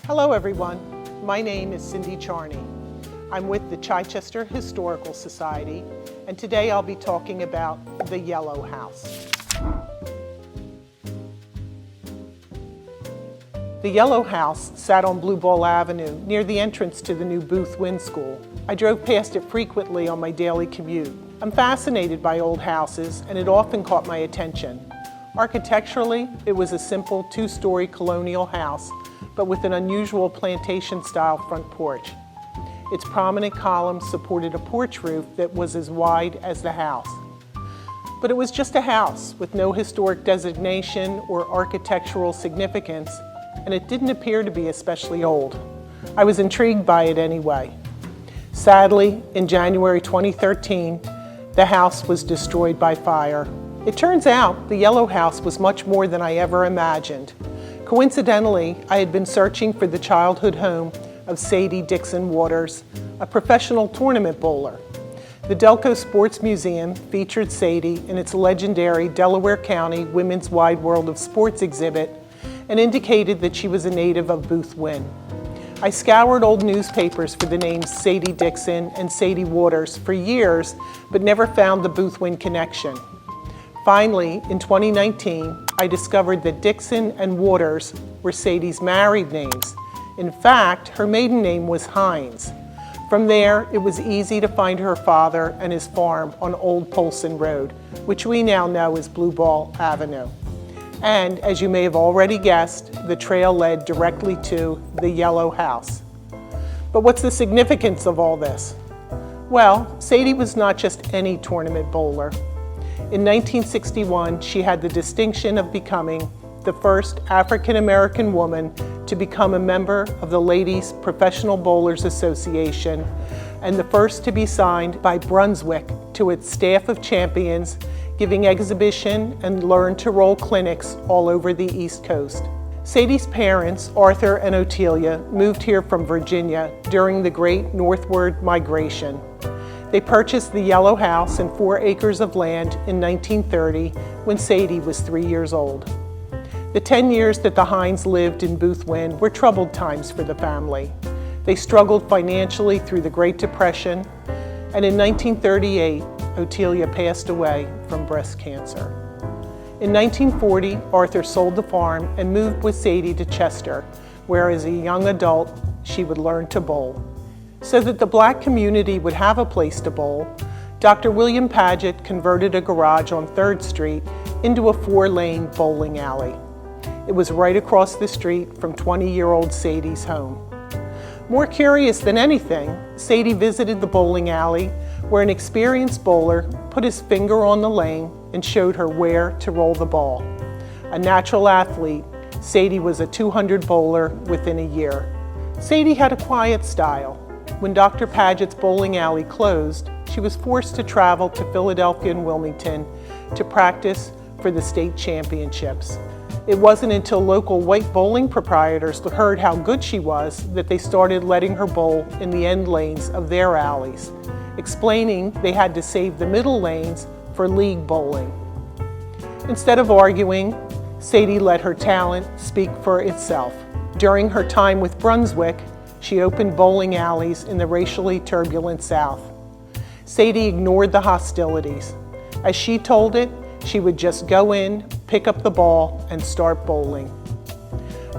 Hello everyone, my name is Cindy Charney. I'm with the Chichester Historical Society, and today I'll be talking about the Yellow House. The Yellow House sat on Blue Ball Avenue near the entrance to the new Booth Wynn School. I drove past it frequently on my daily commute. I'm fascinated by old houses, and it often caught my attention. Architecturally, it was a simple two-story colonial house, but with an unusual plantation-style front porch. Its prominent columns supported a porch roof that was as wide as the house. But it was just a house with no historic designation or architectural significance, and it didn't appear to be especially old. I was intrigued by it anyway. Sadly, in January 2013, the house was destroyed by fire. It turns out the Yellow House was much more than I ever imagined. Coincidentally, I had been searching for the childhood home of Sadie Dixon-Waters, a professional tournament bowler. The Delco Sports Museum featured Sadie in its legendary Delaware County Women's Wide World of Sports exhibit and indicated that she was a native of Booth Wynn. I scoured old newspapers for the names Sadie Dixon and Sadie Waters for years, but never found the Booth Wynn connection. Finally, in 2019, I discovered that Dixon and Waters were Sadie's married names. In fact, her maiden name was Hines. From there, it was easy to find her father and his farm on Old Polson Road, which we now know as Blue Ball Avenue. And, as you may have already guessed, the trail led directly to the Yellow House. But what's the significance of all this? Well, Sadie was not just any tournament bowler. In 1961, she had the distinction of becoming the first African-American woman to become a member of the Ladies Professional Bowlers Association and the first to be signed by Brunswick to its staff of champions, giving exhibition and learn-to-roll clinics all over the East Coast. Sadie's parents, Arthur and Otelia, moved here from Virginia during the Great Northward Migration. They purchased the Yellow House and 4 acres of land in 1930 when Sadie was 3 years old. The 10 years that the Hines lived in Booth Wynn were troubled times for the family. They struggled financially through the Great Depression, and in 1938, Otelia passed away from breast cancer. In 1940, Arthur sold the farm and moved with Sadie to Chester, where as a young adult, she would learn to bowl. So that the black community would have a place to bowl, Dr. William Paget converted a garage on 3rd Street into a 4-lane bowling alley. It was right across the street from 20-year-old Sadie's home. More curious than anything, Sadie visited the bowling alley where an experienced bowler put his finger on the lane and showed her where to roll the ball. A natural athlete, Sadie was a 200 bowler within a year. Sadie had a quiet style. When Dr. Paget's bowling alley closed, she was forced to travel to Philadelphia and Wilmington to practice for the state championships. It wasn't until local white bowling proprietors heard how good she was that they started letting her bowl in the end lanes of their alleys, explaining they had to save the middle lanes for league bowling. Instead of arguing, Sadie let her talent speak for itself. During her time with Brunswick, she opened bowling alleys in the racially turbulent South. Sadie ignored the hostilities. As she told it, she would just go in, pick up the ball, and start bowling.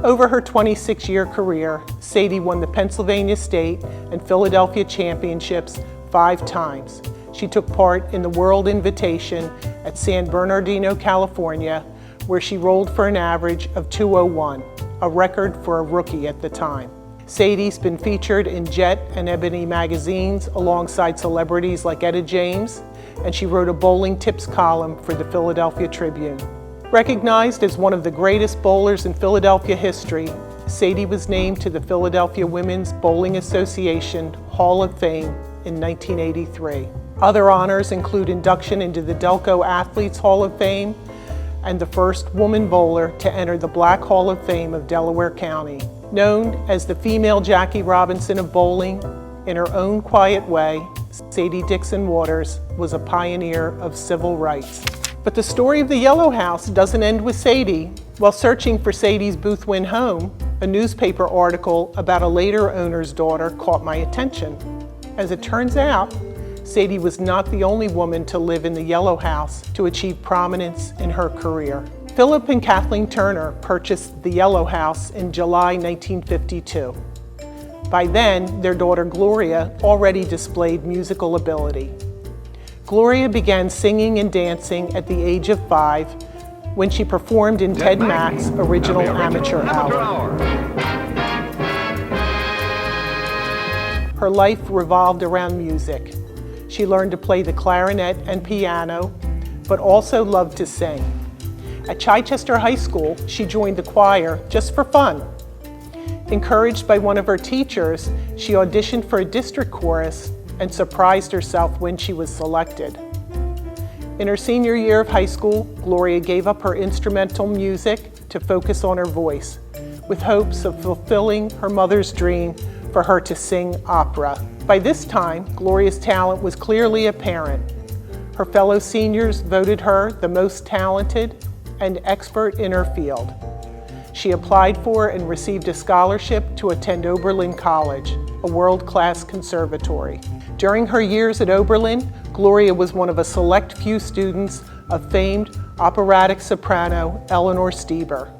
Over her 26-year career, Sadie won the Pennsylvania State and Philadelphia Championships 5 times. She took part in the World Invitation at San Bernardino, California, where she rolled for an average of 201, a record for a rookie at the time. Sadie's been featured in Jet and Ebony magazines alongside celebrities like Etta James, and she wrote a bowling tips column for the Philadelphia Tribune. Recognized as one of the greatest bowlers in Philadelphia history, Sadie was named to the Philadelphia Women's Bowling Association Hall of Fame in 1983. Other honors include induction into the Delco Athletes Hall of Fame and the first woman bowler to enter the Black Hall of Fame of Delaware County. Known as the female Jackie Robinson of bowling, in her own quiet way, Sadie Dixon-Waters was a pioneer of civil rights. But the story of the Yellow House doesn't end with Sadie. While searching for Sadie's Boothwyn home, a newspaper article about a later owner's daughter caught my attention. As it turns out, Sadie was not the only woman to live in the Yellow House to achieve prominence in her career. Philip and Kathleen Turner purchased the Yellow House in July 1952. By then, their daughter Gloria already displayed musical ability. Gloria began singing and dancing at the age of 5 when she performed in Ted Mack's original amateur album. Her life revolved around music. She learned to play the clarinet and piano, but also loved to sing. At Chichester High School, she joined the choir just for fun. Encouraged by one of her teachers, she auditioned for a district chorus and surprised herself when she was selected. In her senior year of high school, Gloria gave up her instrumental music to focus on her voice, with hopes of fulfilling her mother's dream for her to sing opera. By this time, Gloria's talent was clearly apparent. Her fellow seniors voted her the most talented and expert in her field. She applied for and received a scholarship to attend Oberlin College, a world-class conservatory. During her years at Oberlin, Gloria was one of a select few students of famed operatic soprano Eleanor Stieber.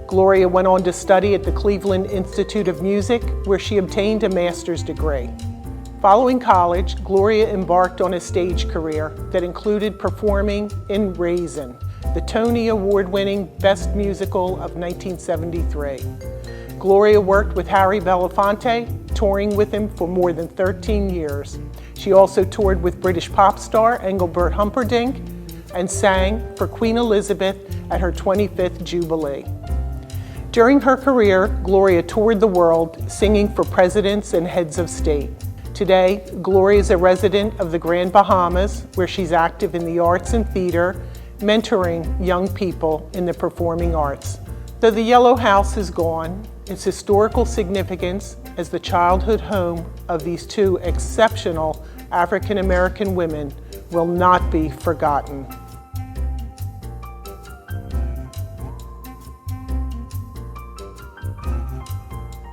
Gloria went on to study at the Cleveland Institute of Music, where she obtained a master's degree. Following college, Gloria embarked on a stage career that included performing in Raisin, the Tony Award-winning Best Musical of 1973. Gloria worked with Harry Belafonte, touring with him for more than 13 years. She also toured with British pop star Engelbert Humperdinck and sang for Queen Elizabeth at her 25th Jubilee. During her career, Gloria toured the world, singing for presidents and heads of state. Today, Gloria is a resident of the Grand Bahamas, where she's active in the arts and theater, mentoring young people in the performing arts. Though the Yellow House is gone, its historical significance as the childhood home of these two exceptional African American women will not be forgotten.